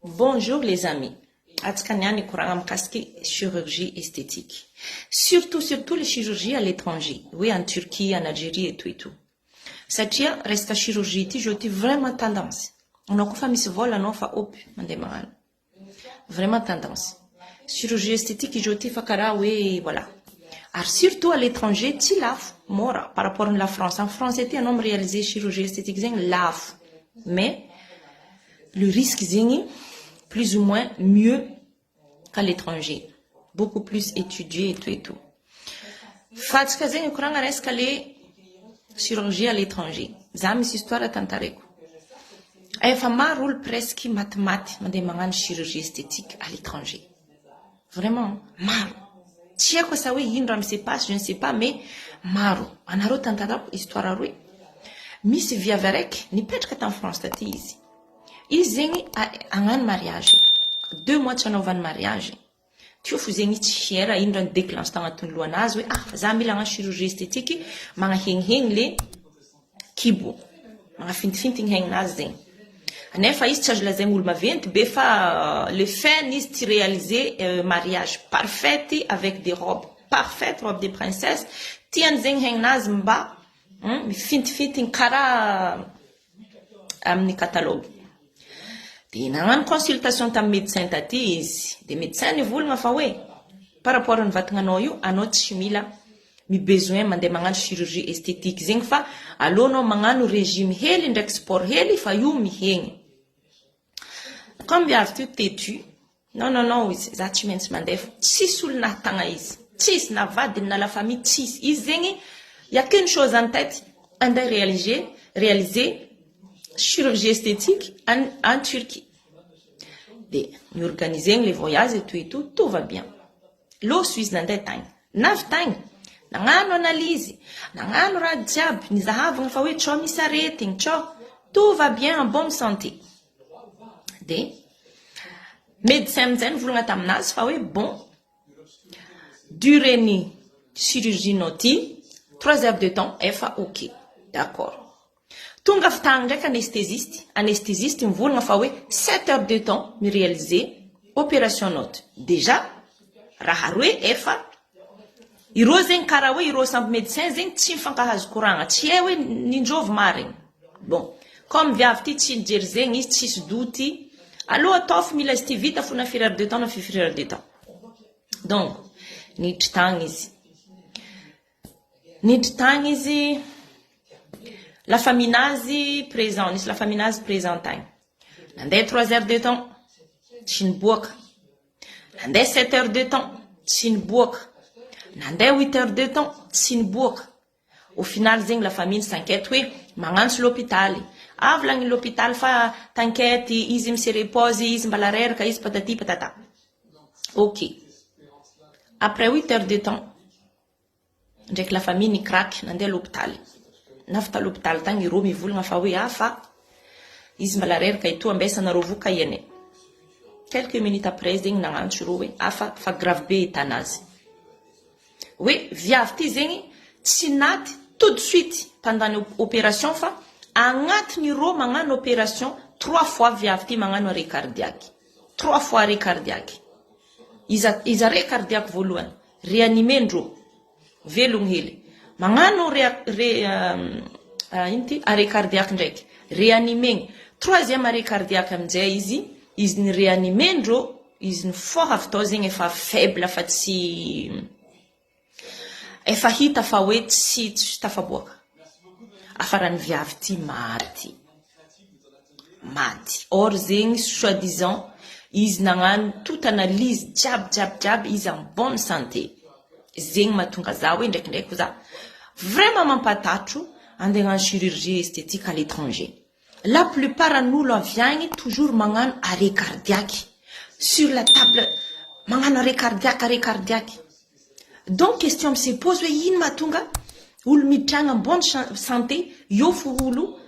Bonjour les amis. Atskaniani Kurangam Kaski, chirurgie esthétique. Surtout les chirurgies à l'étranger. Oui, en Turquie, en Algérie et tout et tout. Cette reste chirurgie, je dis vraiment tendance. On a fait mis vol, on a fait op, vraiment tendance. Chirurgie esthétique, je dis fakara, oui, voilà. Alors surtout à l'étranger, tu laf, mora, par rapport à la France. En France, c'était un homme réalisé chirurgie esthétique, c'est laf. Mais, le risque, c'est plus ou moins mieux qu'à l'étranger. Beaucoup plus étudié et tout et tout. Fatska zengi kuranga reska le chirurgie à l'étranger. Zami si histoire à tantareko. Efa marul presque mathématique, mande mangan chirurgie esthétique à l'étranger. Vraiment, maro. Tia ko sa we yindram se passe, je ne sais pas, mais maro. Anaro tantarako histoire à roue. Miss via verek, ni petka en France tati ici. Izy zegny agnano mariage 2 mois tsy anaovany mariage tio fo zegny tsy fiera ino rano déclenche tagnatin'ny lohanazy hoe fa za mila agnano chirurgie esthétique magnahegnihegny le kibo magnafintifintigny hegninazy zegny anefa izy tsy azo lazaigny olo maventy be fa le fin izy ty réaliser mariage parfaite avec des robes parfaites robes de princesse tiany zegny hegninazy mba mifintifintigny karaha amin'ny catalogue. Et dans une consultation de médecin des médecins ne voulent pas par rapport à notre chimila mi besoin de mangan chirurgie esthétique zengfa alono mangano régime heli ndek sport heli fa yu mi heng comme bien tu têtu non ça tu mens mandef si sul na tanga is tis na vade na la famille tis izengi y a qu'une chose en tête on doit réaliser chirurgie esthétique en Turquie. Nous organisons les voyages et tout va bien. L'eau suisse dans des temps. 9 temps. Nangano analyse. Nangano radjab. Nous avons fait chomi rating. Tout va bien en bonne santé. Des médecins voulons t'amener. Fait bon. Durée ni chirurgie noti. 3 heures de temps. OK. D'accord. Tunga ftang rek anesthésiste me voulons faire 7 heures de temps me réaliser opération note déjà raharwe efa iro zen karawe iro samp médecin zen tsy mifankahaz courant tsy ewe ninjov marigny bon comme viavty tsy jery zegny izy tsisy douty aloha ataofo mila izy ty vita fona 4 heures de temps na 5 heures de temps donc niditry tagny izy la famille nazi présente, la famille nazi présente. Nandé 3 heures de temps, chin book. Nandé 7 heures de temps, chin book. Nandé 8 heures de temps, chin book. Au final, zing la famille s'inquiète, oui, mangan sur l'hôpital. Avlang l'hôpital fa t'inquiète, ils se reposent, ils mbalarer, ils patati patata. OK. Après 8 heures de temps, j'ai que la famille ni craque, nandé l'hôpital. Nafta l'hôpital tang iro mi volagna fa hoe fa izy mbala reraka ito ambesanareo voka iany. Quelques minutes après zegny nagnantso iro hoe fa grave be hitanazy. Oui, viavy ty zegny tsy naty tout de suite pendant opération fa agnatiny iro magnano opération 3 fois viavy ty magnano arrêt cardiaque. 3 fois arrêt cardiaque. Izy arrêt cardiaque voalohany réanimé ndro velogny hely. Mangano arrêt cardiaque ndrek réanimé 3e arrêt cardiaque amjay izy ni réanimé ndro izy ni foha fto zegny efa faible fa tsy efa hita fa hoe tsy tafaboaka afarany viavy ty maty or zegny soi-disant izy nagnano toute analyse jab izy en bonne santé zegny mahatonga za hoe ndraikindraiky za vraiment mampatatro andeha en chirurgie esthétique à l'étranger. La plupart nous viennent toujours magnano arrêt cardiaque sur la table magnano arrêt cardiaque. Donc question me se pose hoe ino mahatonga olo mitragna en bonne santé io fo olo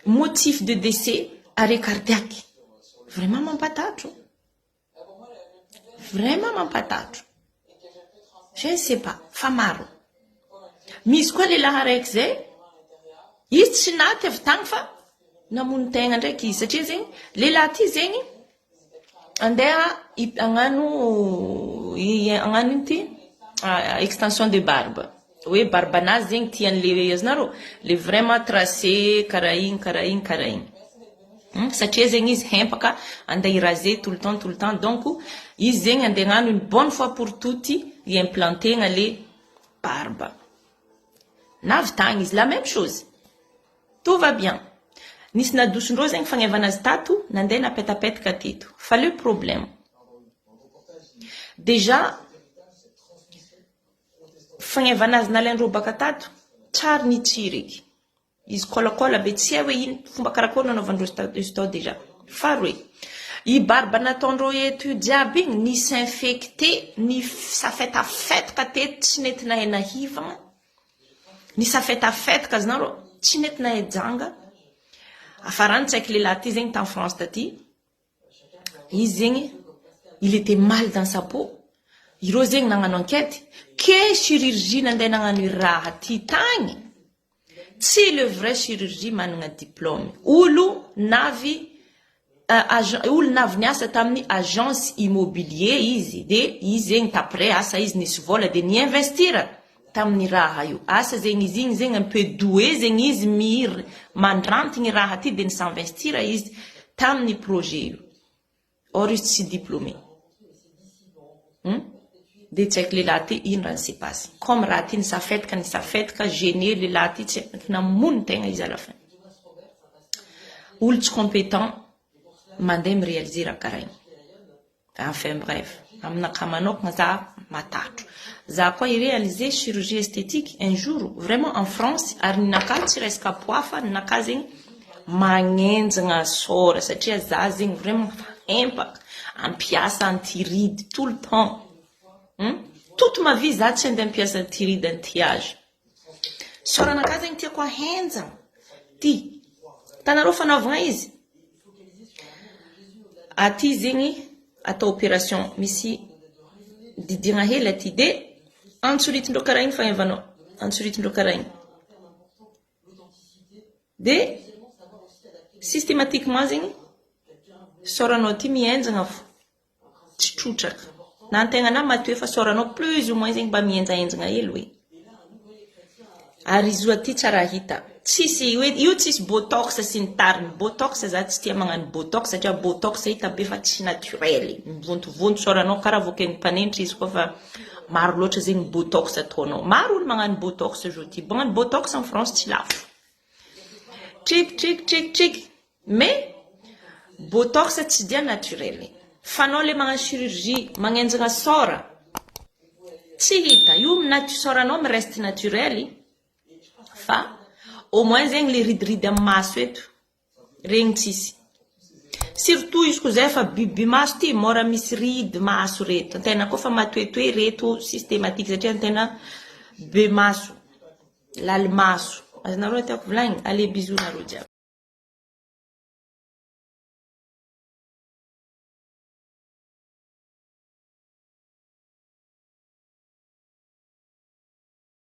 motif de décès arrêt cardiaque. Vraiment mampatatro. Je ne sais pas, famaro. Misy koa lehilahy araiky zay, izy tsy naty avy tagny fa namono tegna ndraiky izy satria zegny lehilahy ty zegny andeha agnano ity extension de barbe. Oui, barbanazy zegny tian'le aznareo, le vraiment tracé karaha igny. Satria zegny izy hempaka andeha iraser tout le temps. Donc izy zegny andeha agnano une bonne fois pour toutes implantegna le barbe. Navy tagny izy la même chose. Tout va bien. Nisy nadosondreo zegny fagnaivana azy tato, nandeha napetapetaka teto. Fa le problème, déjà fagnaivana azy nalaindreo baka tato, tsara nitsiry eky. Izy kôlakôla be tsy hoe ino fomba karakory nanaovandreo izy tao déjà. Faharoe, i barbe nataondreo eto jiaby igny nisy infecté, ny safetafetaka teto tsy nety nahay nahivagna. Ny safetafetaka azy nareo tsy nety nahay janga. Afarany tsy haiko lehilahy ty zegny en France taty. Izy zegny, il était mal dans sa peau. Ireo zegny nagnano enquête, que chirurgie nandeha nagnano i raha ty tagny. Tsy le vrai chirurgie manana diplôme. Olo navy niasa tamin'ny agence immobilier izy. De izy zegny tapre asa izy nisy vola de ni investira tamin'ny raha io. Asa zegny izy igny zegny un peu doué zegny izy miry mandrantigny raha ty de ni s'investira izy tamin'ny projet io. Or izy tsy diplômé. De tsy haiko lehilahy ty ino raha s'est passé. Comme raha ty nisafetaka gêné lehilahy ty tsy namono tegna izy à la fin. Olo tsy compétent mandeha miréaliser raha karaha igny. Enfin bref, aminakahy manokagna za matatro. Za koa iréaliser chirurgie esthétique un jour vraiment en France, ary ninakahy tsy resaka poids, ninakahy zegny magnenjagna sôra satria za zegny vraiment empaka ampiasa antiride tout le temps. Toute ma vie za tsy andeha ampiasa antiride anti-âge. Sôranakahy zegny tiako ahenjagna. Ty tanareo fanaovagna izy. Aty zegny atao opération misy didiagna hely aty de antsoritindreo karaha igny fagnavanao. Antsoritindreo karaha igny. De systématiquement zegny sôranao ty mienjagna fo. Tsy trotraka. Na antegna na matoe fa sôranao plus ou moins zegny mba mienjaenjagna hely hoe. Ary izy aty tsara hita. Tsisy hoe io tsisy botox sy ny tariny. Botox za tsy tia magnano botox satria botox hita be fa tsy naturel. Mivontovonto sôranao karaha voken'ny mpanenitra izy koa fa maro loatra zegny botox ataonao. Maro olo magnano botox aujourd'hui. Magnano botox en France tsy lafo. Trik. Mais botox tsy dia naturel. Fanao le magnano chirurgie magnenjagna sôra. Tsy hita. Io sôranao mi reste naturel. Fa au moins zegny le ridiridi amin'ny maso eto regny tsisy. Surtout izy ko zay fa biby maso ty mora misy ridy maso reto. Antena koa fa matoetoe reto systématique satria antena be maso. Lali maso. Azonareo tiako volagny, ale bisous nareo jiaby.